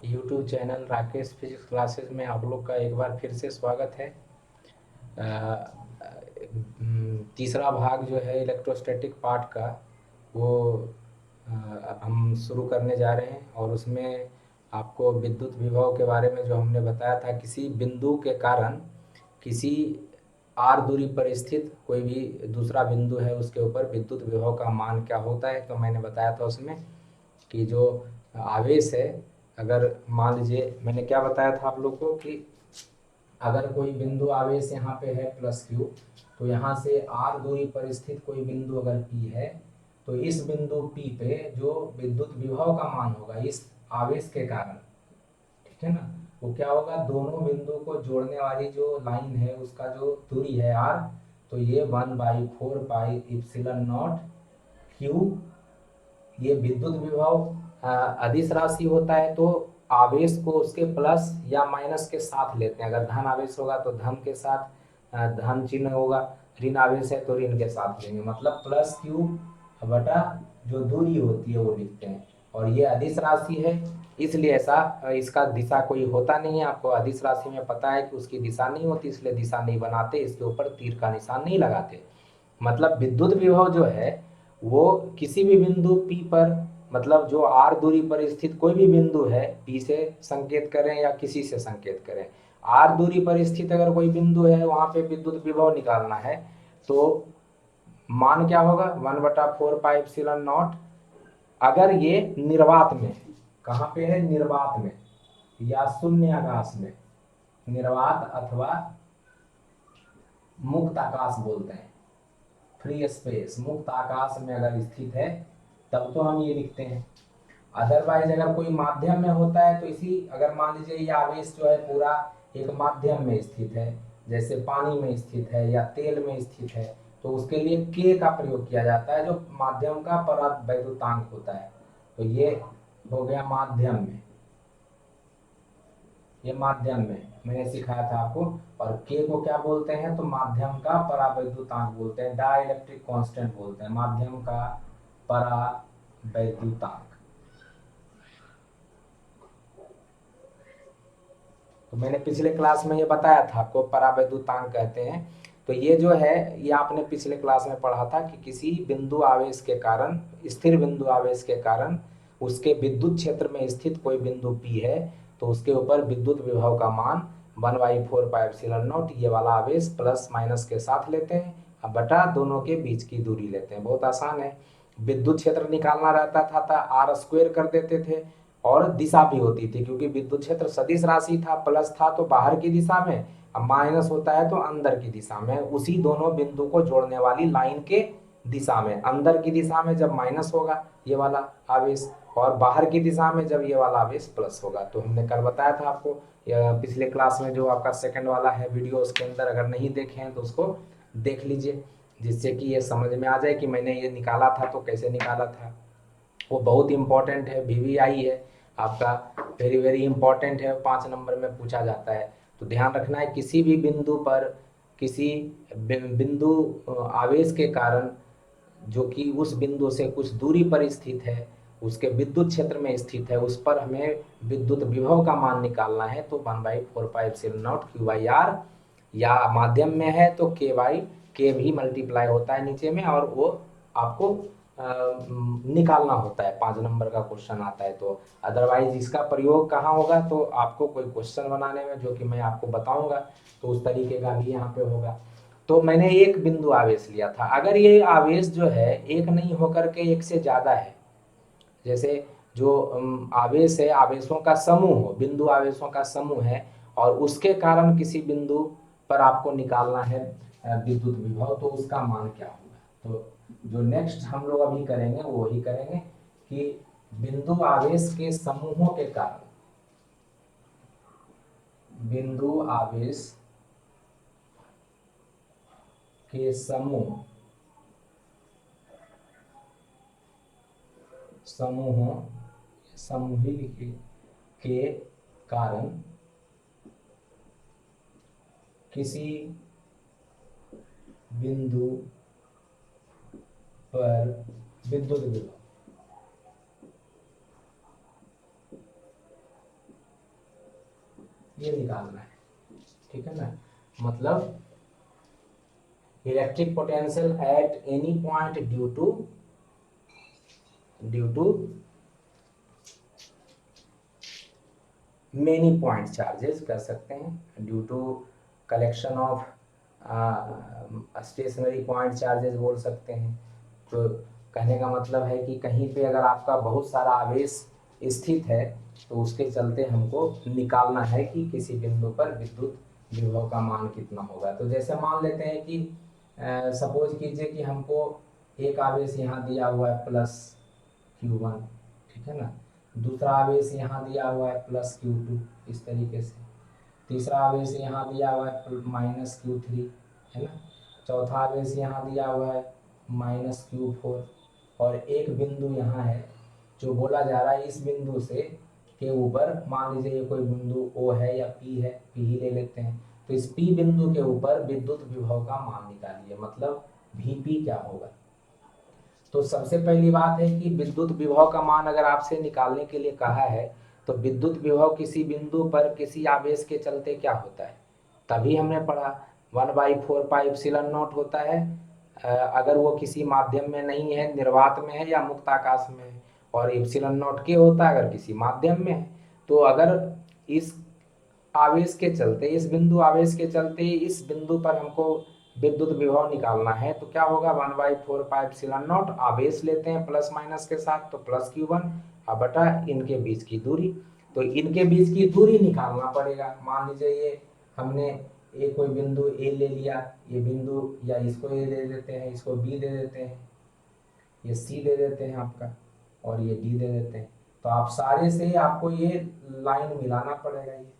YouTube channel Rakesh physics classes में आप लोग का एक बार फिर से स्वागत है। तीसरा भाग जो है इलेक्ट्रोस्टैटिक पार्ट का वो हम शुरू करने जा रहे हैं और उसमें आपको विद्युत विभव के बारे में जो हमने बताया था, किसी बिंदु के कारण किसी आर दूरी पर स्थित कोई भी दूसरा बिंदु है उसके ऊपर विद्युत विभव का मान क्या होता है। तो मैंने बताया था उसमें कि जो आवेश है, अगर मान लीजिए मैंने क्या बताया था आप लोग को कि अगर कोई बिंदु आवेश यहाँ पे है +q, तो यहाँ से r दूरी पर स्थित कोई बिंदु अगर p है, तो इस बिंदु p पे जो विद्युत विभव का मान होगा इस आवेश के कारण, ठीक है ना, वो क्या होगा, दोनों बिंदु को जोड़ने वाली जो लाइन है उसका जो दूरी है r, तो ये 1/4πε0 q, ये विद्युत विभव अदिश राशि होता है। तो आवेश को उसके प्लस या माइनस के साथ लेते हैं। अगर धन आवेश होगा तो धन के साथ धन चिन्ह होगा, ऋण आवेश है तो ऋण के साथ लेंगे, मतलब +q बटा जो दूरी होती है वो लिखते हैं। और ये अदिश राशि है, इसलिए ऐसा इसका दिशा कोई होता नहीं है। आपको अदिश राशि में पता है कि उसकी दिशा नहीं होती, इसलिए दिशा नहीं बनाते, इसके ऊपर तीर का निशान नहीं लगाते। मतलब विद्युत विभव जो है वो किसी भी बिंदु P पर, मतलब जो r दूरी पर स्थित कोई भी बिंदु है, P से संकेत करें या किसी से संकेत करें, r दूरी पर स्थित अगर कोई बिंदु है वहां पे विद्युत विभव निकालना है, तो मान क्या होगा, 1/4πε0। अगर ये निर्वात में है, कहाँ पे है, निर्वात में या शून्य आकाश में, निर्वात अथवा मुक्त आकाश बोलते हैं, फ्री स्पेस, मुक्त आकाश में अगर स्थित है तब तो हम ये लिखते हैं। अदरवाइज अगर कोई माध्यम में होता है तो इसी, अगर मान लीजिए ये आवेश जो है पूरा एक माध्यम में स्थित है, जैसे पानी में स्थित है या तेल में स्थित है, तो उसके लिए के का प्रयोग किया जाता है जो माध्यम का परावैद्युतांक होता है। तो ये हो गया माध्यम में, ये माध्यम में मैंने सिखाया था आपको। और के को क्या बोलते हैं, तो माध्यम का परावैद्युतांक बोलते हैं, डाइलेक्ट्रिक कांस्टेंट बोलते हैं, माध्यम का परावैद्युतांक। तो मैंने पिछले क्लास में ये बताया था आपको, परावैद्युतांक कहते हैं। तो ये जो है ये आपने पिछले क्लास में पढ़ा था कि किसी बिंदु आवेश के कारण, स्थिर बिंदु आवेश के कारण उसके विद्युत क्षेत्र में स्थित कोई बिंदु P है, तो उसके ऊपर विद्युत विभव का मान 1/4πε0, ये वाला आवेश प्लस माइनस के साथ लेते हैं, अब बटा दोनों के बीच की दूरी लेते हैं। बहुत आसान है। विद्युत क्षेत्र निकालना रहता था तो r² कर देते थे, और दिशा भी होती थी, क्योंकि विद्युत क्षेत्र सदिश राशि था, प्लस था तो बाहर की दिशा में, अब माइनस होता है तो अंदर की दिशा में, उसी दोनों बिंदु को जोड़ने वाली लाइन के दिशा में, अंदर की दिशा में जब माइनस होगा ये वाला आवेश, और बाहर की दिशा में जब ये वाला आवेश प्लस होगा। तो हमने कल बताया था आपको, पिछले क्लास में जो आपका सेकंड वाला है वीडियो, उसके अंदर अगर नहीं देखे हैं तो उसको देख लीजिए, जिससे कि ये समझ में आ जाए कि मैंने ये निकाला था तो कैसे निकाला था। वो बहुत इंपॉर्टेंट है, VVI है आपका, वेरी वेरी इंपॉर्टेंट है, 5 नंबर में पूछा जाता है। तो ध्यान रखना है, किसी भी बिंदु पर किसी बिंदु आवेश के कारण जो कि उस बिंदु से कुछ दूरी पर स्थित है, उसके विद्युत क्षेत्र में स्थित है, उस पर हमें विद्युत विभव का मान निकालना है। तो 1/4πε0 Q/R, या माध्यम में है तो के भी मल्टीप्लाई होता है नीचे में, और वो आपको निकालना होता है। 5 नंबर का क्वेश्चन आता है तो। अदरवाइज इसका प्रयोग कहाँ होगा, तो आपको कोई क्वेश्चन बनाने में, जो कि मैं आपको बताऊंगा, तो उस तरीके का भी यहाँ पे होगा। तो मैंने एक बिंदु आवेश लिया था, अगर ये आवेश जो है एक नहीं होकर के एक से ज्यादा है, जैसे जो आवेश है, आवेशों का समूह हो, बिंदु आवेशों का समूह है, और उसके कारण किसी बिंदु पर आपको निकालना है विद्युत विभव, तो उसका मान क्या होगा। तो जो नेक्स्ट हम लोग अभी करेंगे वो ही करेंगे कि बिंदु आवेश के समूहों के कारण, बिंदु आवेश के समूह, समूहों, समूह ही लिखिए, के कारण किसी बिंदु पर विद्युत विभव, ये निकालना है, ठीक है ना। मतलब electric potential at any point due to many point charges कर सकते हैं, due to collection of stationary point charges बोल सकते हैं। तो कहने का मतलब है कि कहीं पे अगर आपका बहुत सारा आवेश स्थित है तो उसके चलते हमको निकालना है कि किसी बिंदु पर विद्युत विभव का मान कितना होगा। तो जैसे मान लेते हैं कि सपोज कीजिए कि हमको एक आवेश यहाँ दिया हुआ है +Q1, ठीक है ना, दूसरा आवेश यहाँ दिया हुआ है +Q2, इस तरीके से, तीसरा आवेश यहाँ दिया हुआ है -Q3, है ना, चौथा आवेश यहाँ दिया हुआ है -Q4, और एक बिंदु यहाँ है जो बोला जा रहा है इस बिंदु से के ऊपर, मान लीजिए ये कोई बिंदु O है या P है, P ही ले लेते हैं, तो इस P बिंदु के ऊपर विद्युत विभव का मान निकालिए, मतलब Vp क्या होगा। तो सबसे पहली बात है कि विद्युत विभव का मान अगर आपसे निकालने के लिए कहा है तो विद्युत विभव किसी बिंदु पर किसी आवेश के चलते क्या होता है, तभी हमने पढ़ा 1/4πε0 होता है अगर वो किसी माध्यम में नहीं है, निर्वात में है या मुक्त आकाश में है, और ε0 के होता है अगर किसी माध्यम में है। तो अगर इस आवेश के चलते, इस बिंदु आवेश के चलते इस बिंदु पर हमको विद्युत विभव निकालना है तो क्या होगा, 1/4πε0, आवेश लेते हैं प्लस माइनस के साथ तो +Q1 और बटा इनके बीच की दूरी। तो इनके बीच की दूरी निकालना पड़ेगा। मान लीजिए ये हमने कोई बिंदु A ले लिया, ये बिंदु, या इसको A दे देते हैं, इसको B दे देते हैं, ये C दे देते हैं आपका, और ये D दे देते हैं। तो आप सारे से आपको ये लाइन मिलाना पड़ेगा ये,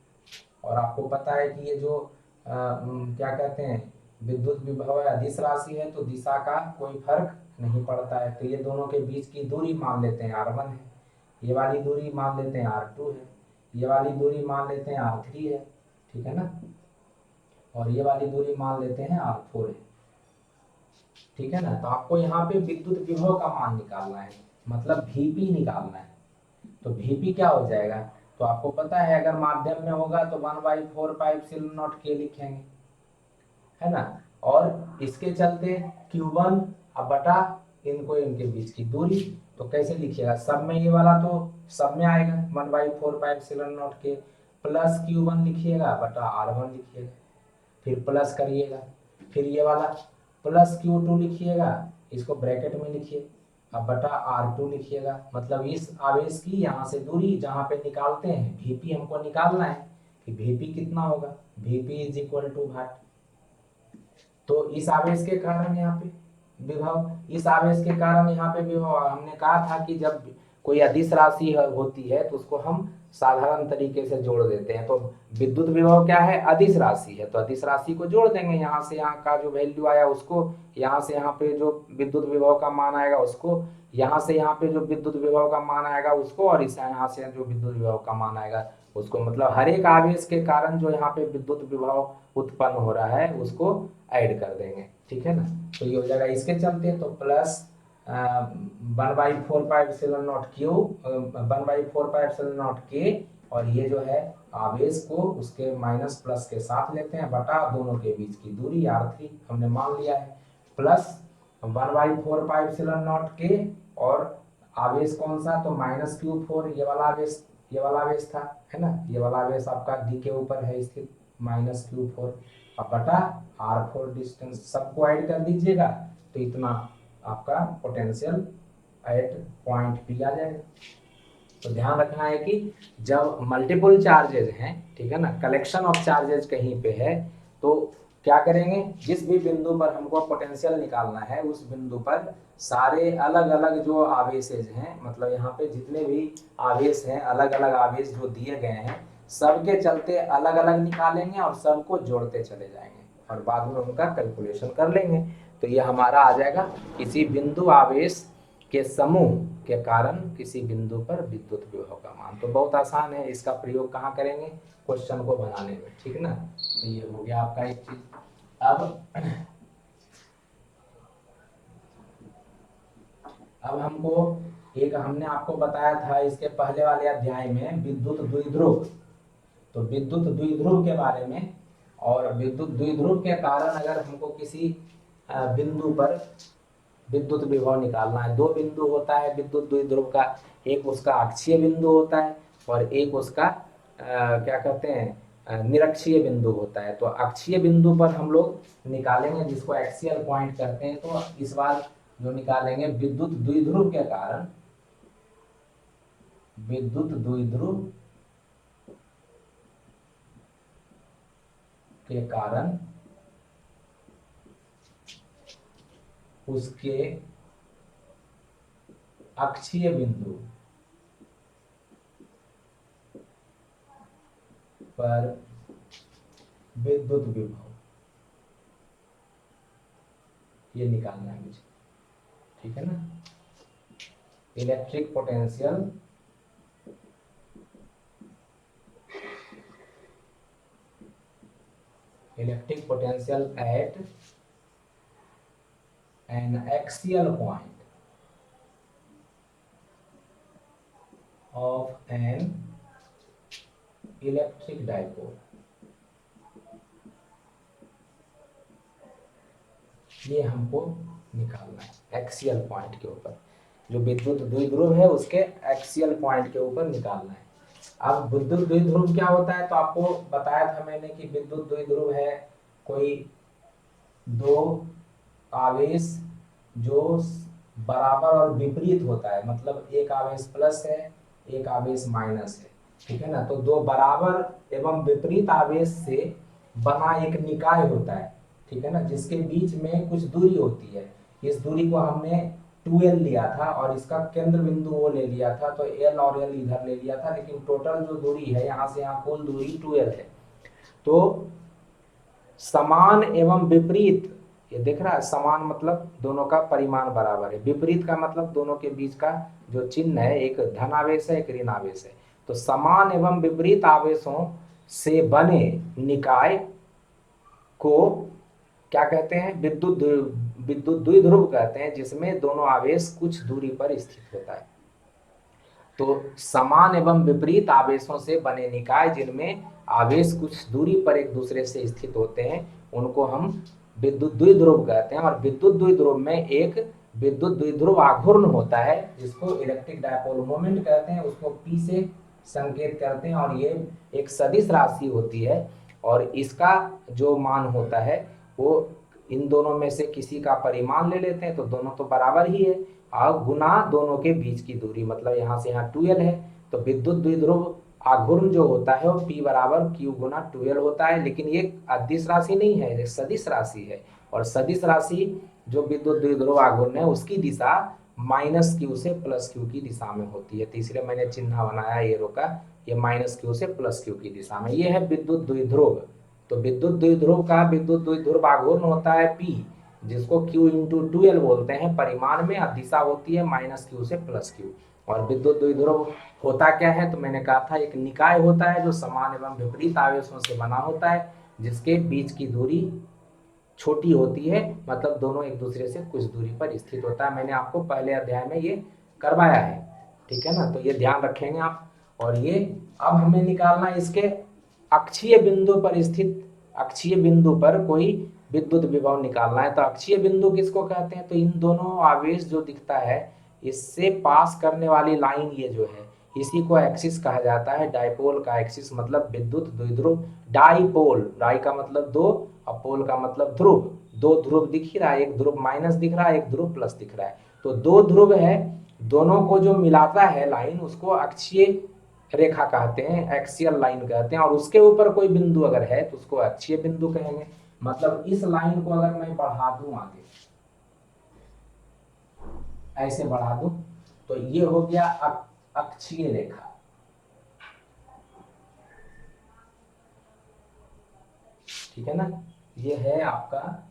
और आपको पता है कि ये जो क्या कहते हैं विद्युत विभव है, अदिश राशि है, तो दिशा का कोई फर्क नहीं पड़ता है। तो ये दोनों के बीच की दूरी मान लेते हैं R1 है, ये वाली दूरी मान लेते हैं R2 है, ये वाली दूरी मान लेते हैं R3 है, ठीक है ना, और ये वाली दूरी मान लेते हैं R4 है, ठीक है ना। तो आपको यहाँ पे विद्युत विभव का मान निकालना है, मतलब Vp निकालना है। तो Vp क्या हो जाएगा, तो आपको पता है अगर माध्यम में होगा तो 1/4πε0 के लिखेंगे, है ना, और इसके चलते Q1 अब बटा इनको, इनके बीच की दूरी, तो कैसे लिखिएगा, सब में ये वाला तो सब में आएगा 1/4πε0 के, प्लस Q1 लिखिएगा बटा R1 लिखिएगा, फिर प्लस करिएगा, फिर ये वाला प्लस Q2 लिखिएगा, इसको ब्रैकेट में लिखिए, अब बटा R2 लिखिएगा, मतलब इस आवेश की यहाँ से दूरी जहाँ पे निकालते हैं Vp हमको निकालना है कि Vp कितना होगा, Vp इज इक्वल टू भाट। तो इस आवेश के कारण यहाँ पे विभव, इस आवेश के कारण यहाँ पे विभव, हमने कहा था कि जब कोई अदिश राशि होती है तो उसको हम साधारण तरीके से जोड़ देते हैं। तो विद्युत विभव क्या है, अदिश राशि है, तो अदिश राशि को जोड़ देंगे, यहाँ से यहाँ का जो वैल्यू आया उसको, यहाँ से यहाँ पे जो विद्युत विभव का मान आएगा उसको, यहाँ से यहाँ पे जो विद्युत विभव का मान आएगा उसको, और इस यहाँ से जो विद्युत विभव का मान आएगा उसको, मतलब हर एक आवेश के कारण जो यहाँ पे विद्युत विभव उत्पन्न हो रहा है उसको ऐड कर देंगे, ठीक है ना। तो ये हो जाएगा इसके चलते, तो प्लस 1/4πε0 Q 1/4πε0 K, और ये जो है आवेश को उसके माइनस प्लस के साथ लेते हैं बटा दोनों के बीच की दूरी R3 हमने मान लिया है, प्लस 1/4πε0 K, और आवेश कौन सा, तो -Q4, ये वाला आवेश, ये वाला आवेश था, है ना, ये वाला आवेश आपका D के ऊपर है स्थित -Q4, अब बटा R4 डिस्टेंस, सबको ऐड कर दीजिएगा तो इतना आपका पोटेंशियल एट पॉइंट P आ जाएगा। तो ध्यान रखना है कि जब मल्टीपल चार्जेज हैं, ठीक है ना, कलेक्शन ऑफ चार्जेज कहीं पे है, तो क्या करेंगे, जिस भी बिंदु पर हमको पोटेंशियल निकालना है उस बिंदु पर सारे अलग अलग जो आवेशेज हैं, मतलब यहाँ पे जितने भी आवेश हैं, अलग अलग आवेश जो दिए गए हैं सबके चलते अलग अलग निकालेंगे और सबको जोड़ते चले जाएंगे और बाद में उनका कैलकुलेशन कर लेंगे। तो ये हमारा आ जाएगा किसी बिंदु आवेश के समूह के कारण किसी बिंदु पर विद्युत विभव का मान। तो बहुत आसान है, इसका प्रयोग कहाँ करेंगे, क्वेश्चन को बनाने में, ठीक ना। तो ये हो गया आपका एक चीज। अब हमको एक, हमने आपको बताया था इसके पहले वाले अध्याय में विद्युत द्विध्रुव, तो विद्युत द्विध्रुव के बारे में, और विद्युत द्विध्रुव के कारण अगर हमको किसी बिंदु पर विद्युत विभव निकालना है, दो बिंदु होता है विद्युत द्विध्रुव का, एक उसका अक्षीय बिंदु होता है और एक उसका क्या कहते हैं निरक्षीय बिंदु होता है। तो अक्षीय बिंदु पर हम लोग निकालेंगे जिसको एक्सियल पॉइंट कहते हैं। तो इस बार जो निकालेंगे विद्युत द्विध्रुव के कारण, विद्युत द्विध्रुव के कारण उसके अक्षीय बिंदु पर विद्युत विभव, ये निकालना है मुझे, ठीक है ना। Electric potential eight N axial point of an electric dipole, ये हमको निकालना है एक्सियल पॉइंट के ऊपर, जो विद्युत द्विध्रुव है उसके एक्सियल पॉइंट के ऊपर निकालना है। अब विद्युत द्विध्रुव क्या होता है, तो आपको बताया था मैंने कि विद्युत द्विध्रुव है कोई दो आवेश जो बराबर और विपरीत होता है, मतलब एक आवेश प्लस है एक आवेश माइनस है, ठीक है ना। तो दो बराबर एवं विपरीत आवेश से बना एक निकाय होता है, ठीक है ना, जिसके बीच में कुछ दूरी होती है। इस दूरी को हमने 2l लिया था और इसका केंद्र बिंदु वो ले लिया था, तो l और l इधर ले लिया था, लेकिन टोटल जो दूरी है यहाँ से यहाँ कुल दूरी 2l है। तो समान एवं विपरीत, ये देख रहा है, समान मतलब दोनों का परिमाण बराबर है, विपरीत का मतलब दोनों के बीच का जो चिन्ह है एक धन आवेश है एक ऋण आवेश है। तो समान एवं विपरीत आवेशों से बने निकाय को क्या कहते हैं, विद्युत द्विध्रुव कहते हैं, जिसमें दोनों आवेश कुछ दूरी पर स्थित होता है। तो समान एवं विपरीत आवेशों से बने निकाय जिनमें आवेश कुछ दूरी पर एक दूसरे से स्थित होते हैं उनको हम विद्युत द्विध्रुव कहते हैं। और विद्युत द्विध्रुव में एक विद्युत द्विध्रुव आघूर्ण होता है जिसको इलेक्ट्रिक डायपोल मोमेंट कहते हैं, उसको P से संकेत करते हैं, और ये एक सदिश राशि होती है और इसका जो मान होता है वो इन दोनों में से किसी का परिमाण ले लेते हैं, तो दोनों तो बराबर ही है, और गुना दोनों के बीच की दूरी, मतलब यहाँ से यहाँ 2l है। तो विद्युत द्विध्रुव आघूर्ण जो होता है वो P बराबर Q गुना 2l होता है, लेकिन ये अदिश राशि नहीं है, ये सदिश राशि है। और सदिश राशि जो विद्युत द्विध्रुव आघूर्ण है उसकी दिशा -Q से +Q की दिशा में होती है, तो इसलिए मैंने चिन्ह बनाया एरो का, ये -Q से +Q की दिशा में, ये है विद्युत द्विध्रुव। तो विद्युत द्विध्रुव का विद्युत द्विध्रुव आघूर्ण होता है P, जिसको Q × 2l बोलते हैं परिमाण में, और दिशा होती है -Q से +Q। और विद्युत द्विध्रुव होता क्या है, तो मैंने कहा था एक निकाय होता है जो समान एवं विपरीत आवेशों से बना होता है, जिसके बीच की दूरी छोटी होती है, मतलब दोनों एक दूसरे से कुछ दूरी पर स्थित होता है। मैंने आपको पहले अध्याय में ये करवाया है, ठीक है ना, तो ये ध्यान रखेंगे आप। और ये अब हमें निकालना इसके अक्षीय बिंदु पर स्थित, अक्षीय बिंदु पर कोई विद्युत विभव निकालना है। तो अक्षीय बिंदु किसको कहते हैं, तो इन दोनों आवेश जो दिखता है इससे पास करने वाली लाइन ये जो है इसी को एक्सिस कहा जाता है। डाइपोल का एक्सिस मतलब विद्युत द्विध्रुव, डाइपोल, डाई का मतलब दो और पोल का मतलब ध्रुव, दो ध्रुव दिख ही रहा है, एक ध्रुव माइनस दिख रहा है एक ध्रुव प्लस दिख रहा है। तो दो ध्रुव है, दोनों को जो मिलाता है लाइन उसको अक्षीय रेखा कहते हैं, एक्सियल लाइन कहते हैं। और उसके ऊपर कोई बिंदु अगर है तो उसको अक्षीय बिंदु कहेंगे। मतलब इस लाइन को अगर मैं बढ़ा दूं आगे, ऐसे बढ़ा दूं, तो ये हो गया अक्षीय रेखा, ठीक है ना। ये है आपका,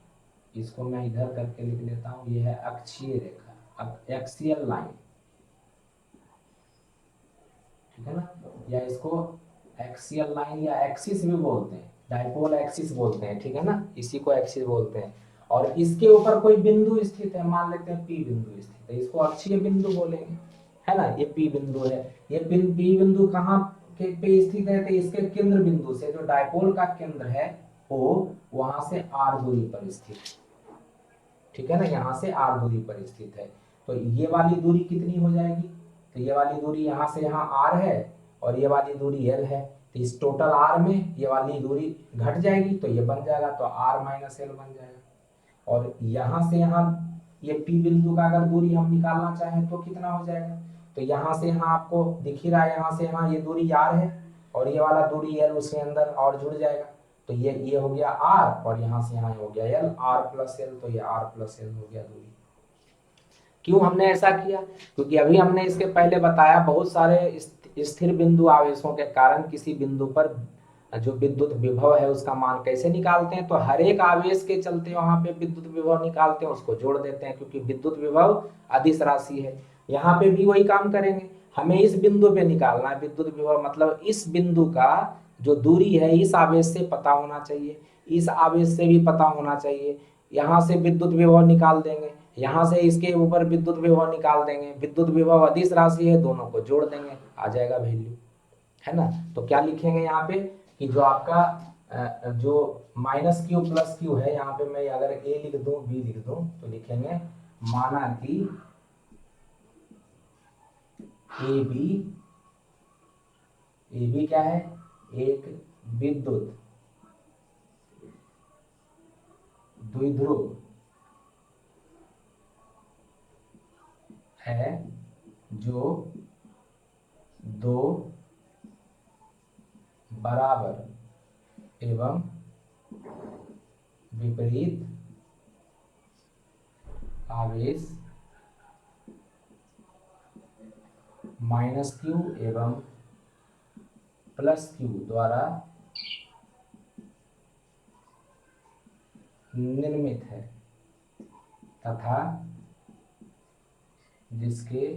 इसको मैं इधर करके लिख लेता हूं, ये है अक्षीय रेखा, एक्सियल लाइन, ठीक है ना, या इसको एक्सियल लाइन या एक्सिस भी बोलते हैं, डाइपोल एक्सिस बोलते हैं, ठीक है ना, इसी को एक्सिस बोलते हैं। और इसके ऊपर कोई बिंदु स्थित है, मान लेते हैं P बिंदु स्थित है, इसको अक्षीय बिंदु बोलेंगे, है ना। ये P बिंदु है, ये P बिंदु कहाँ के पे स्थित है, तो इसके केंद्र बिंदु से जो डायपोल का केंद्र है O, वहां से r दूरी पर स्थित, ठीक है ना, यहाँ से r दूरी पर स्थित है। तो ये वाली दूरी कितनी हो जाएगी, तो ये वाली दूरी यहाँ से यहाँ r है और ये वाली दूरी l है, तो इस टोटल r में ये वाली दूरी घट जाएगी, तो ये बन जाएगा, तो r माइनस l बन जाएगा। और यहाँ से यहाँ ये P बिंदु का अगर दूरी हम निकालना चाहें तो कितना हो जाएगा, तो यहाँ से यहाँ आपको दिख ही रहा है, यहाँ से यहाँ ये दूरी r है और ये वाला दूरी l उसके अंदर और जुड़ जाएगा, तो ये हो गया r और यहाँ से यहाँ हो गया l, r प्लस l, तो ये r प्लस l हो गया दूरी। क्यों हमने ऐसा किया, क्योंकि अभी हमने इसके पहले बताया बहुत सारे स्थिर बिंदु आवेशों के कारण किसी बिंदु पर जो विद्युत विभव है उसका मान कैसे निकालते हैं, तो हर एक आवेश के चलते वहां पे विद्युत विभव निकालते हैं, उसको जोड़ देते हैं, क्योंकि विद्युत विभव अदिश राशि है। यहाँ पे भी वही काम करेंगे, हमें इस बिंदु पे निकालना है विद्युत विभव, मतलब इस बिंदु का जो दूरी है इस आवेश से पता होना चाहिए, इस आवेश से भी पता होना चाहिए, यहाँ से विद्युत विभव निकाल देंगे, यहाँ से इसके ऊपर विद्युत विभव निकाल देंगे, विद्युत विभव अदिश राशि है, दोनों को जोड़ देंगे, आ जाएगा वैल्यू, है ना। तो क्या लिखेंगे यहाँ पे कि जो आपका जो माइनस क्यू प्लस क्यू है, यहाँ पे मैं अगर ए लिख दूं बी लिख दूं तो लिखेंगे माना कि ए बी क्या है, एक विद्युत द्विध्रुव है जो दो बराबर एवं विपरीत आवेश माइनस क्यू एवं प्लस क्यू द्वारा निर्मित है तथा जिसके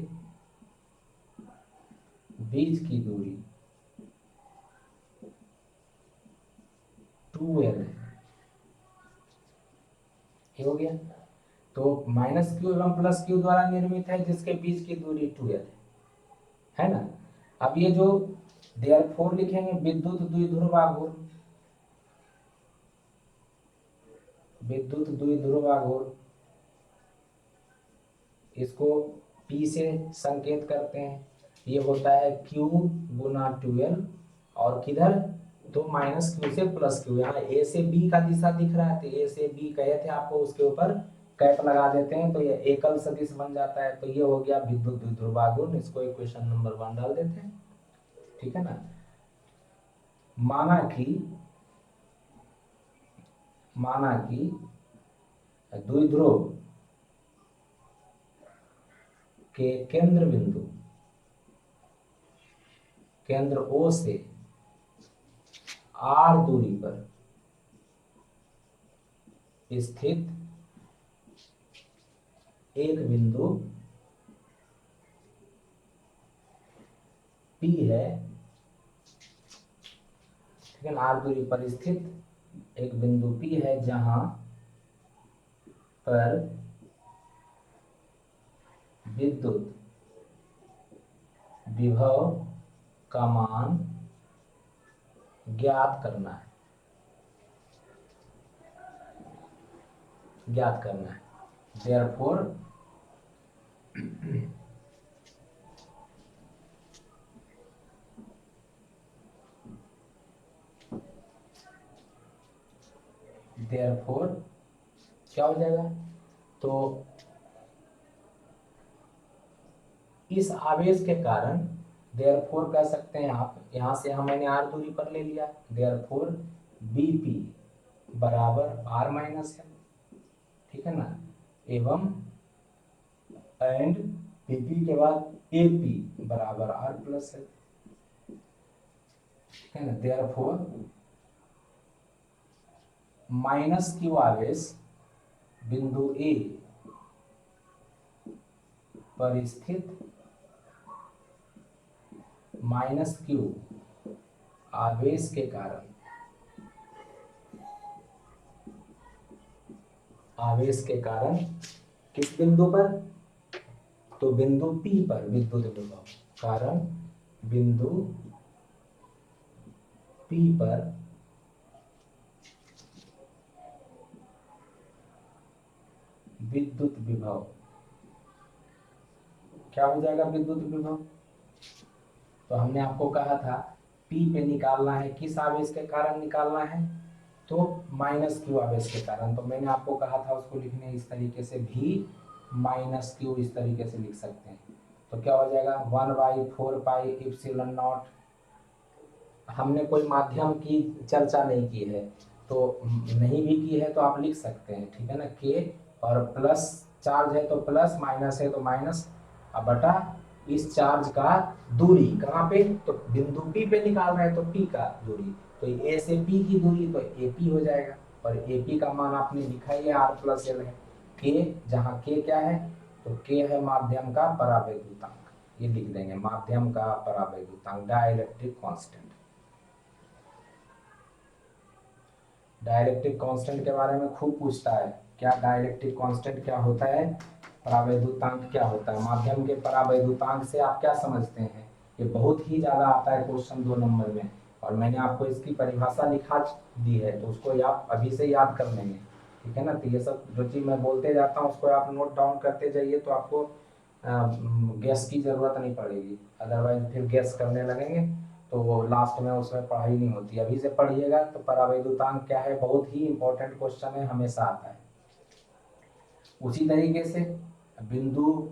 बीच की दूरी 2l है, ये हो गया। तो माइनस क्यू एवं प्लस क्यू द्वारा निर्मित है जिसके बीच की दूरी 2l है ना। अब ये जो देयरफॉर लिखेंगे विद्युत द्विध्रुव आघूर्ण, विद्युत द्विध्रुव आघूर्ण, इसको P से संकेत करते हैं, ये होता है Q गुना 2l और किधर, तो माइनस क्यू से प्लस क्यू, यहाँ A से B का दिशा दिख रहा है, तो A से B कहे थे आपको, उसके ऊपर कैप लगा देते हैं तो ये एकल सदिश बन जाता है, तो ये हो गया विद्युत द्विध्रुव आघूर्ण, इसको इक्वेशन नंबर 1 डाल देते हैं, ठीक है ना। माना कि द्विध्रुव के केंद्र बिंदु, केंद्र O से r दूरी पर स्थित एक बिंदु P है, ठीक है ना, r दूरी पर स्थित एक बिंदु P है जहां पर विद्युत विभव का मान ज्ञात करना है, देयरफॉर क्या हो जाएगा, तो इस आवेश के कारण देयरफॉर कह सकते हैं आप, यहां से हम मैंने r दूरी पर ले लिया, देयरफॉर BP बराबर r माइनस है, ठीक है ना, एवं एंड BP के बाद AP बराबर r प्लस है, ठीक है ना। देयरफॉर माइनस क्यू आवेश बिंदु A पर स्थित माइनस क्यू आवेश के कारण, किस बिंदु पर, तो बिंदु P पर विद्युत विभव कारण बिंदु P पर विद्युत विभव, क्या हो जाएगा विद्युत विभव? तो हमने आपको कहा था P पे निकालना है, किस आवेश के कारण निकालना है? तो माइनस क्यू आवेश के कारण। तो मैंने आपको कहा था उसको लिखने इस तरीके से, V माइनस क्यू, इस तरीके से लिख सकते हैं। तो क्या हो जाएगा 1/4πε0। हमने कोई माध्यम की चर्चा नहीं की है, तो नहीं भी की है तो आप लिख सकते हैं, ठीक है ना। के और प्लस चार्ज है तो प्लस, माइनस है तो माइनस, अब बटा इस चार्ज का दूरी कहाँ पे, तो बिंदु P पे निकाल रहे हैं तो P का दूरी, तो A से P की दूरी तो AP हो जाएगा। और AP का मान आपने लिखा ही है R+L है। K, जहाँ K क्या है, तो K है माध्यम का परावैद्युतांक, ये लिख देंगे माध्यम का परावैद्युतांक, डाइलेक्ट्रिक कांस्टेंट। डाइलेक्ट्रिक कांस्टेंट के बारे में खूब पूछता है, क्या डाइलेक्ट्रिक कांस्टेंट क्या होता है, परावैद्युतांक क्या होता है, माध्यम के परावैद्युतांक से आप क्या समझते हैं। ये बहुत ही ज्यादा आता है क्वेश्चन 2 नंबर में, और मैंने आपको इसकी परिभाषा लिखा दी है, तो उसको आप अभी से याद कर लेंगे, ठीक है ना। तो ये सब जो चीज मैं बोलते जाता हूँ उसको आप नोट डाउन करते जाइए, तो आपको गैस की जरूरत नहीं पड़ेगी, अदरवाइज फिर गैस करने लगेंगे तो वो लास्ट में उसमें पढ़ाई नहीं होती। अभी से पढ़िएगा तो परावैद्युतांक क्या है, बहुत ही इंपॉर्टेंट क्वेश्चन है, हमेशा आता है। उसी तरीके से बिंदु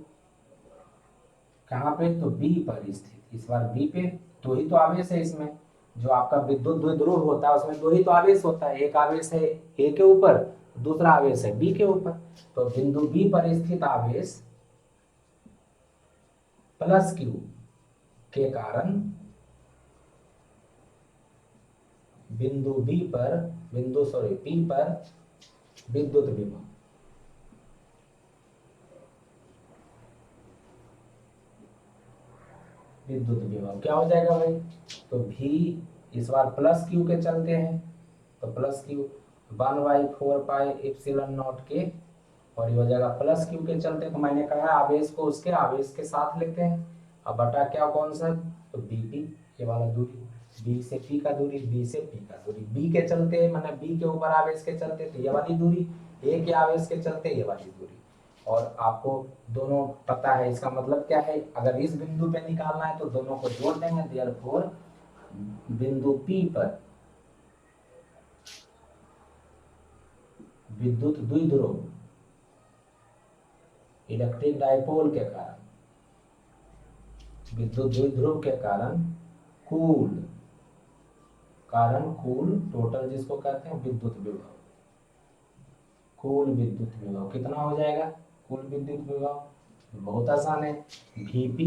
कहाँ पे, तो बी पर स्थित, इस बार बी पे दो ही तो आवेश है इसमें, जो आपका विद्युत द्विध्रुव होता है उसमें दो ही तो आवेश होता है, एक आवेश है ए के ऊपर, दूसरा आवेश है बी के ऊपर। तो बिंदु बी पर स्थित आवेश प्लस क्यू के कारण बिंदु बी पर, पी पर विद्युत विभव, विद्युत विभव क्या हो जाएगा भाई, तो V इस बार प्लस क्यू के चलते हैं, तो प्लस क्यू 1/4πε0 के, और ये हो जाएगा प्लस क्यू के चलते, तो मैंने कहा आवेश को उसके आवेश के साथ लेते हैं। अब बटा क्या कौन सा, तो BP, ये वाला दूरी, B से P का दूरी, B से P का दूरी, B के चलते मतलब B के ऊपर आवेश के चलते तो ये वाली दूरी, A के आवेश के चलते ये वाली दूरी। और आपको दोनों पता है, इसका मतलब क्या है, अगर इस बिंदु पे निकालना है तो दोनों को जोड़ देंगे, देयरफॉर बिंदु P पर विद्युत द्विध्रुव इलेक्ट्रिक डाइपोल के कारण, विद्युत द्विध्रुव के कारण कुल, टोटल जिसको कहते हैं विद्युत विभव, कुल विद्युत विभव कितना हो जाएगा, कुल विद्युत विभव बहुत आसान है, Vp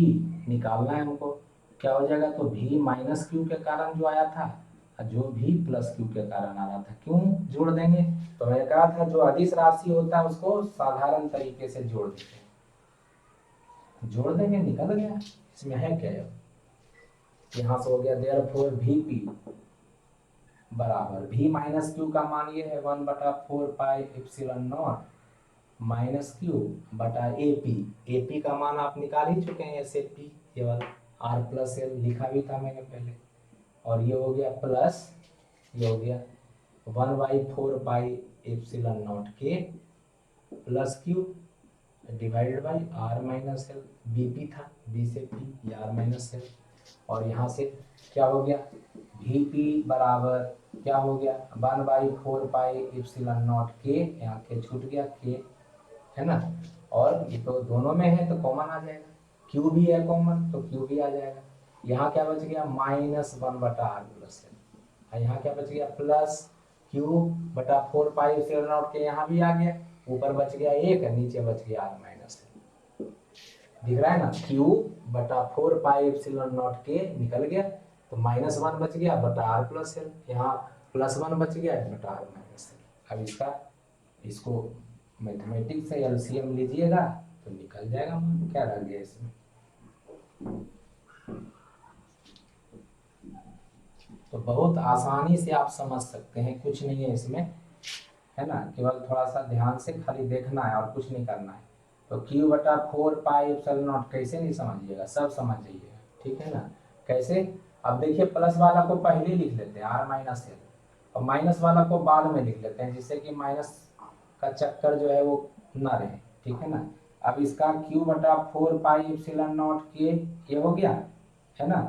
निकालना है हमको, क्या हो जाएगा, तो V माइनस क्यू के कारण जो आया था, जो V प्लस क्यू के कारण आ रहा था, क्यों जोड़ देंगे, तो मैंने कहा था जो अदिश राशि होता है उसको साधारण तरीके से जोड़ देते हैं, जोड़ देंगे निकल गया, इसमें है क्या, यहाँ से हो गया देयरफॉर Vp बराबर V माइनस क्यू का मान ये है 1/4πε0 माइनस क्यू बटा AP का मान आप निकाल ही चुके हैं, ऐसे P ये वाला R+L लिखा भी था मैंने पहले, और ये हो गया प्लस, ये हो गया 1/4πε0 के plus Q divided by R-L, BP था, B से P, ये R-L, और यहाँ से क्या हो गया, Vp बराबर क्या हो गया 1/4πε0 के, यहाँ के छूट गया के, है ना, और ये तो दोनों में है तो कॉमन आ जाएगा, Q भी है कॉमन तो Q भी आ जाएगा, यहाँ क्या बच गया -1/R+L, यहाँ क्या बच गया प्लस Q/4πε0 के, यहाँ भी आ गया, ऊपर बच गया 1, नीचे बच गया R-L, दिख रहा है ना, Q/4πε0 के निकल गया, तो -1 बच गया बटा R+L, यहाँ +1 बच गया बटा R-L। अब इसको मैथमेटिक्स से एलसीएम लीजिएगा तो निकल जाएगा, क्या रह गया इसमें, तो बहुत आसानी से आप समझ सकते हैं, कुछ नहीं है इसमें, है ना, केवल थोड़ा सा ध्यान से खाली देखना है और कुछ नहीं करना है। तो Q/4πε0 कैसे नहीं समझिएगा, सब समझ जाइएगा, ठीक है ना, कैसे, अब देखिए प्लस वाला को पहले लिख लेते हैं आर माइनस एल, और माइनस वाला को बाद में लिख लेते हैं, जिससे कि माइनस का चक्कर जो है वो ना रहे, ठीक है ना। अब इसका क्यू बटा 4 पाई एप्सिलॉन नॉट के ये हो गया है ना,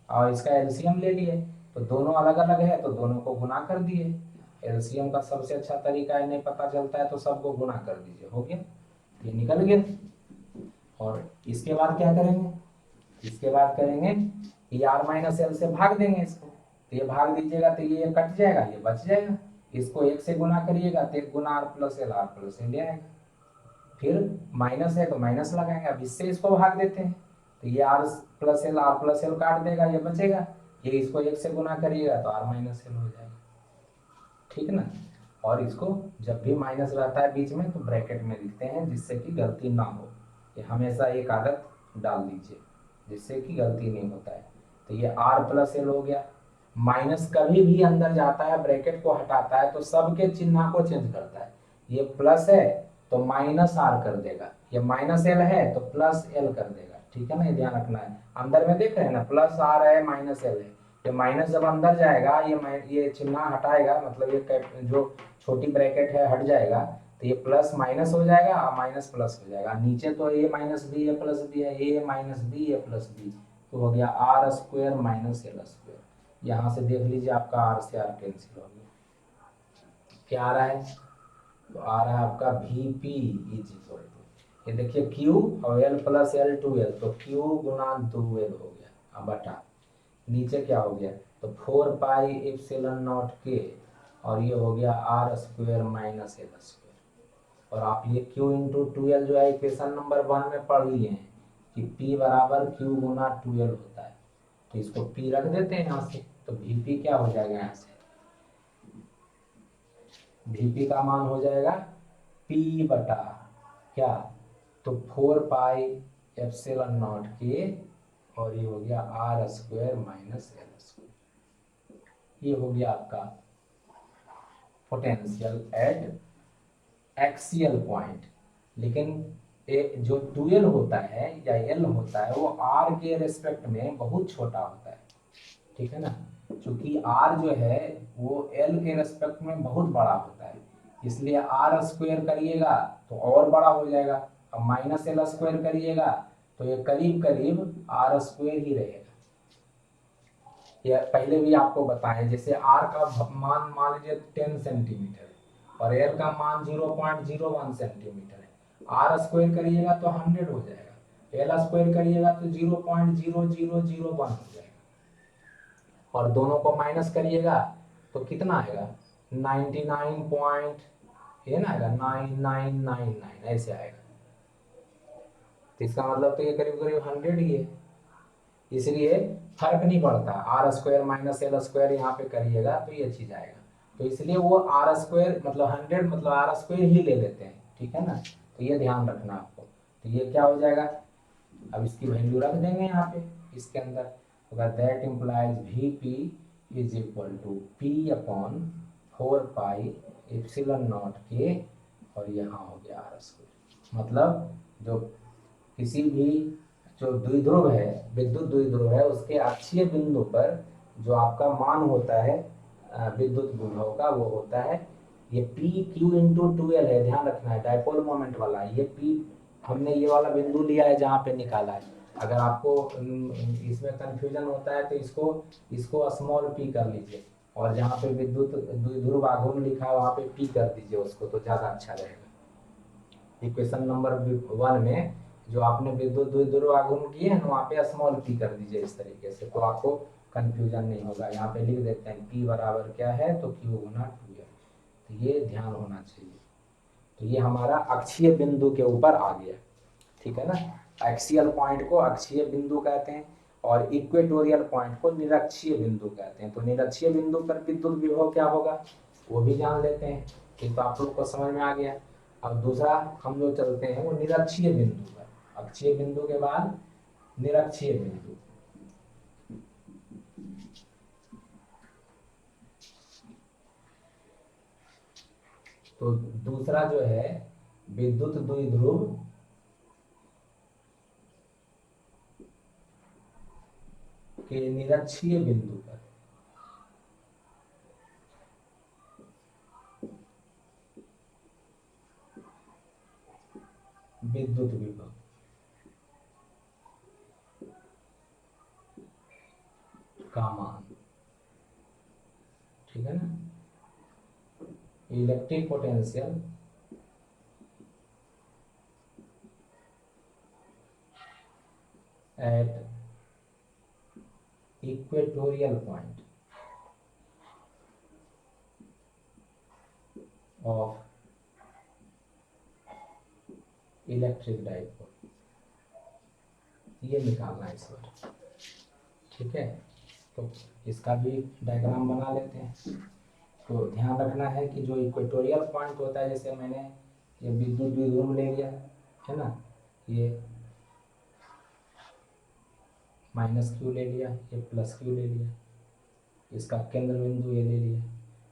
और इसका एलसीएम ले लिए, तो दोनों अलग अलग है तो दोनों को गुना कर दिए। एलसीएम का सबसे अच्छा तरीका है, नहीं पता चलता है तो सबको गुना कर दीजिए, हो गया, ये निकल गया। और इसके बाद क्या करेंगे, इसके बाद करेंगे ये आर माइनस एल से भाग देंगे इसको, तो ये भाग दीजिएगा तो ये कट जाएगा, ये बच जाएगा। इसको एक से गुना करिएगा तो एक गुना आर प्लस एल ले आएगा, फिर माइनस है तो माइनस लगाएंगे। अब इससे इसको भाग देते हैं तो ये आर प्लस एल काट देगा, ये बचेगा। ये इसको एक से गुना करिएगा तो आर माइनस एल हो जाएगा, ठीक है ना। और इसको जब भी माइनस रहता है बीच में तो ब्रैकेट में लिखते हैं, जिससे कि गलती ना हो। ये हमेशा एक आदत डाल दीजिए जिससे कि गलती नहीं होता है। तो ये आर प्लस एल हो गया। माइनस कभी भी अंदर जाता है ब्रैकेट को हटाता है तो सबके चिन्ह को चेंज करता है। ये प्लस है तो माइनस आर कर देगा, ये माइनस एल है तो प्लस एल कर देगा, ठीक है ना, ये ध्यान रखना है। अंदर में देख रहे हैं ना, प्लस आर है माइनस एल है, ये माइनस जब अंदर जाएगा ये चिन्ह हटाएगा, मतलब ये जो छोटी ब्रैकेट है हट जाएगा, तो ये प्लस माइनस हो जाएगा और माइनस प्लस हो जाएगा। नीचे तो A minus B A plus B है, A minus B A plus B, तो हो गया R square minus L square. यहाँ से देख लीजिए आपका आर से आर कैंसिल हो गया, क्या आ रहा है, तो आ रहा है आपका V P is equal to, ये देखिए क्यू और L plus L two L, तो क्यू गुना 2 एल हो गया, अब बटा नीचे क्या हो गया, तो 4 पाई एप्सिलॉन नॉट के, और ये हो गया R square minus L square. और आप ये क्यू इंटू 2एल जो है इक्वेशन नंबर 1 में पढ़ लिए हैं कि P बराबर क्यू गुना 2एल होता है, तो इसको P रख देते हैं यहाँ से, तो Vp क्या हो जाएगा, यहाँ से Vp का मान हो जाएगा P बटा क्या, तो 4 पाई एप्सिलॉन नॉट के, और ये हो गया R square minus L square. ये हो गया आपका पोटेंशियल एट एक्सियल पॉइंट। लेकिन जो 2L होता है या L होता है वो R के रेस्पेक्ट में बहुत छोटा होता है, ठीक है ना, क्योंकि R जो है वो L के रेस्पेक्ट में बहुत बड़ा होता है, इसलिए आर स्क्वायर करिएगा तो और बड़ा हो जाएगा, और माइनस एल स्क्वायर करिएगा तो ये करीब करीब आर स्क्वायर ही रहेगा। ये पहले भी आपको बताएं, जैसे आर का मान मान लीजिए 10 सेंटीमीटर है और एल का मान 0.01 सेंटीमीटर है, आर स्क्वायर करिएगा तो 100 हो जाएगा, एल स्क्वायर करिएगा तो 0.0001 हो जाएगा, और दोनों को माइनस करिएगा तो कितना आएगा 99 पॉइंट, ये ना आएगा 9999 ऐसे आएगा। तो इसका मतलब तो ये करीब करीब 100 ही है, इसलिए फर्क नहीं पड़ता, R square minus L square यहाँ पे करिएगा तो ये चीज आएगा, तो इसलिए वो आर स्क्वायर मतलब 100 मतलब आर स्क्वायर ही ले लेते हैं, ठीक है ना, तो ये ध्यान रखना आपको। तो ये क्या हो जाएगा, अब इसकी वैल्यू रख देंगे यहाँ पे इसके अंदर, होगा that implies V P is equal to P upon 4 pi epsilon naught K, और यहाँ हो गया आर स्क्वायर। मतलब जो किसी भी जो द्विध्रुव है, विद्युत द्विध्रुव है, उसके अक्षीय बिंदु पर जो आपका मान होता है विद्युत विभव का, वो होता है ये पी क्यू इंटू 2एल है, ध्यान रखना है, डायपोल मोमेंट वाला। ये पी हमने ये वाला बिंदु लिया है जहाँ पे निकाला है, अगर आपको इसमें कंफ्यूजन होता है तो इसको स्मॉल पी कर लीजिए, और जहाँ पे विद्युत द्विध्रुव आघूर्ण लिखा है वहाँ पे पी कर दीजिए उसको, तो ज़्यादा अच्छा रहेगा। इक्वेशन नंबर 1 में जो आपने विद्युत द्विध्रुव आघूर्ण किए हैं वहाँ पे स्मॉल पी कर दीजिए इस तरीके से, तो आपको कंफ्यूजन नहीं होगा। यहाँ पे लिख देते हैं पी बराबर क्या है, तो क्यू गुना 2एल, तो ये ध्यान होना चाहिए। तो ये हमारा अक्षीय बिंदु के ऊपर आ गया, ठीक है ना। एक्सियल पॉइंट को अक्षीय बिंदु कहते हैं और इक्वेटोरियल पॉइंट को निरक्षीय बिंदु कहते हैं। तो निरक्षीय बिंदु पर विद्युत विभव क्या होगा वो भी जान लेते हैं, तो आप लोग को समझ में आ गया। अब दूसरा हम जो चलते हैं वो निरक्षीय बिंदु पर, अक्षीय बिंदु के बाद निरक्षीय बिंदु। तो दूसरा जो है विद्युत द्विध्रुव के निरक्षीय बिंदु पर विद्युत विभव का मान, ठीक है ना, electric potential at equatorial point of electric dipole, ये निकालना है इस बार, ठीक है। तो इसका भी डायग्राम बना लेते हैं। तो ध्यान रखना है कि जो इक्वेटोरियल पॉइंट होता है, जैसे मैंने ये विद्युत द्विध्रुव ले लिया है ना, ये -q ले लिया, ये +q ले लिया, इसका केंद्र बिंदु ये ले लिया।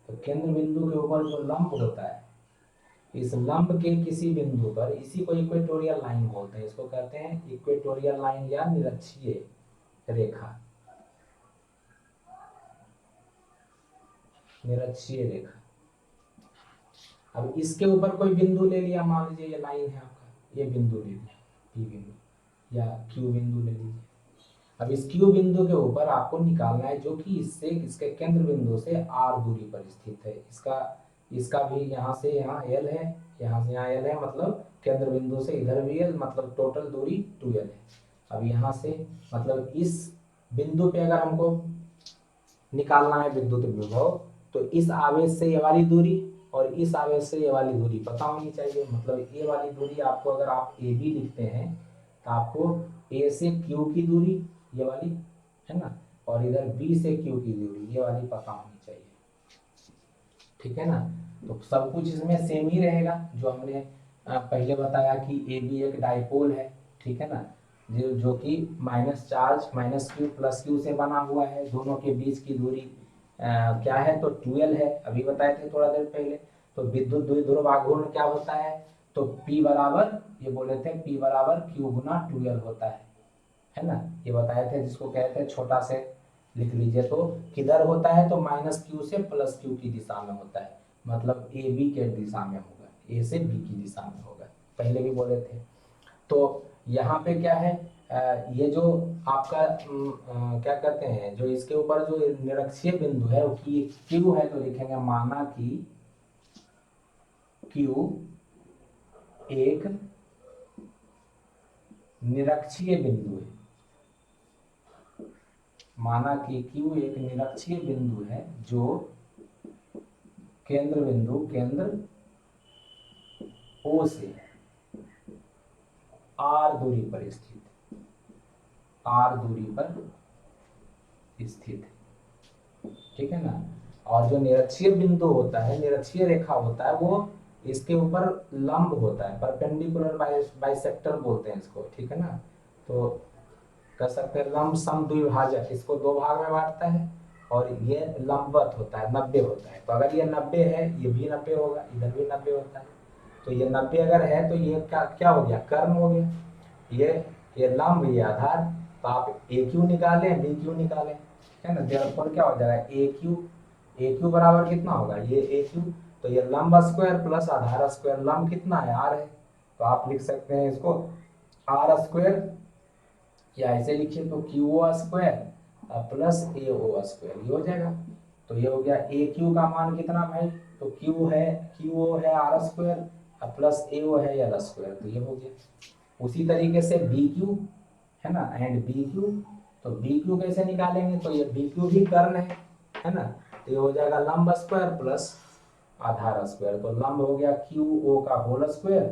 तो केंद्र बिंदु के ऊपर जो लंब होता है, इस लंब के किसी बिंदु पर, इसी को इक्वेटोरियल लाइन बोलते हैं, इसको कहते हैं इक्वेटोरियल लाइन या निरक्षीय रेखा, निरक्षीय रेखा। अब इसके ऊपर कोई बिंदु ले लिया, मान लीजिए ये लाइन है आपका, ये बिंदु ले लिया, पी बिंदु या क्यू बिंदु ले लीजिए। अब इस क्यू बिंदु के ऊपर आपको निकालना है, जो कि इससे इसके केंद्र बिंदु से r दूरी पर स्थित है। इसका भी यहाँ से यहाँ l है, यहाँ से यहाँ l है, मतलब केंद्र बिंदु से इधर भी l, मतलब टोटल दूरी 2l है। अब यहाँ से मतलब इस बिंदु पे अगर हमको निकालना है विद्युत विभव, तो इस आवेश से ये वाली दूरी और इस आवेश से ये वाली दूरी पता होनी चाहिए। मतलब ये वाली दूरी आपको, अगर आप ए बी लिखते हैं तो आपको ए से क्यू की दूरी ये वाली है ना, और इधर बी से क्यू की दूरी ये वाली पता होनी चाहिए, ठीक है ना। तो सब कुछ इसमें सेम ही रहेगा, जो हमने पहले बताया कि ए बी एक डाइपोल है, ठीक है ना, जो कि माइनस चार्ज -q +q से बना हुआ है। दोनों के बीच की दूरी क्या है, तो 2l है, अभी बताए थे थोड़ा देर पहले। तो विद्युत द्विध्रुव आघूर्ण क्या होता है, तो P बराबर, ये बोले थे P बराबर Q गुना 2l होता है ना, ये बताए थे, जिसको कहते हैं छोटा से लिख लीजिए। तो किधर होता है, तो -q से +q की दिशा में होता है, मतलब ए बी के दिशा में होगा, ए से बी की दिशा में होगा, पहले भी बोले थे। तो यहाँ पे क्या है, ये जो आपका क्या कहते हैं, जो इसके ऊपर जो निरक्षीय बिंदु है वो Q है, तो लिखेंगे माना कि Q एक निरक्षीय बिंदु है, माना कि Q एक निरक्षीय बिंदु है जो केंद्र बिंदु, केंद्र O से r दूरी पर स्थित, r दूरी पर स्थित है, ठीक है ना। और जो निरक्षीय बिंदु होता है, निरक्षीय रेखा होता है, वो इसके ऊपर लंब होता है, परपेंडिकुलर बाइसेक्टर बोलते हैं इसको, ठीक है ना। तो कह सकते हैं लंब सम द्विभाजक, इसको दो भाग में बांटता है, और ये लंबवत होता है, 90 होता है। तो अगर ये 90 है, ये भी 90 होगा, इधर भी 90 होता है। तो ये 90 अगर है, तो ये क्या हो गया, कर्ण हो गया, ये लंब, ये आधार। तो आप ए क्यू निकालें, बी क्यू निकालें, है ना, देयरफॉर क्या हो जाएगा, ए क्यू बराबर कितना होगा, ये ए क्यू, तो ये लंब स्क्वायर प्लस आधार स्क्वायर, लंब कितना है, आर है, तो आप लिख सकते हैं इसको आर स्क्वायर, या ऐसे लिखिए तो क्यू ओ स्क्वायर प्लस ए ओ स्क्वायर, ये हो जाएगा। तो ये हो गया ए क्यू का मान कितना भाई, तो क्यू ओ है आर स्क्वायर प्लस ए ओ है एल स्क्वायर, तो ये हो गया। उसी तरीके से बी क्यू है ना, एंड बी क्यू, तो बी क्यू कैसे निकालेंगे, तो ये बी क्यू भी कर्ण है ना, तो ये हो जाएगा लंब स्क्वायर प्लस आधार स्क्वायर। तो लंब हो गया क्यू ओ का होल स्क्वायर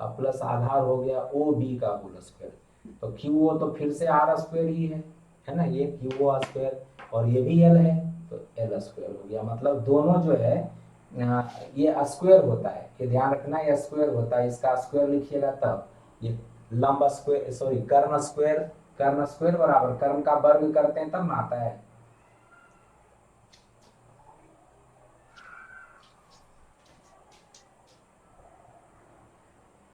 प्लस आधार हो गया ओ बी का होल स्क्वायर। तो क्यू ओ तो फिर से आर स्क्वायर ही है ना, ये क्यू ओ स्क्वायर, और ये भी एल है, तो एल स्क्वायर हो गया। मतलब दोनों जो है ये स्क्वायर होता है, ये ध्यान रखना, ये स्क्वायर होता है, इसका स्क्वायर लिखिएगा तब। ये लंब स्क्वायर, सॉरी कर्ण स्क्वायर बराबर, कर्ण का वर्ग करते हैं तब ना आता है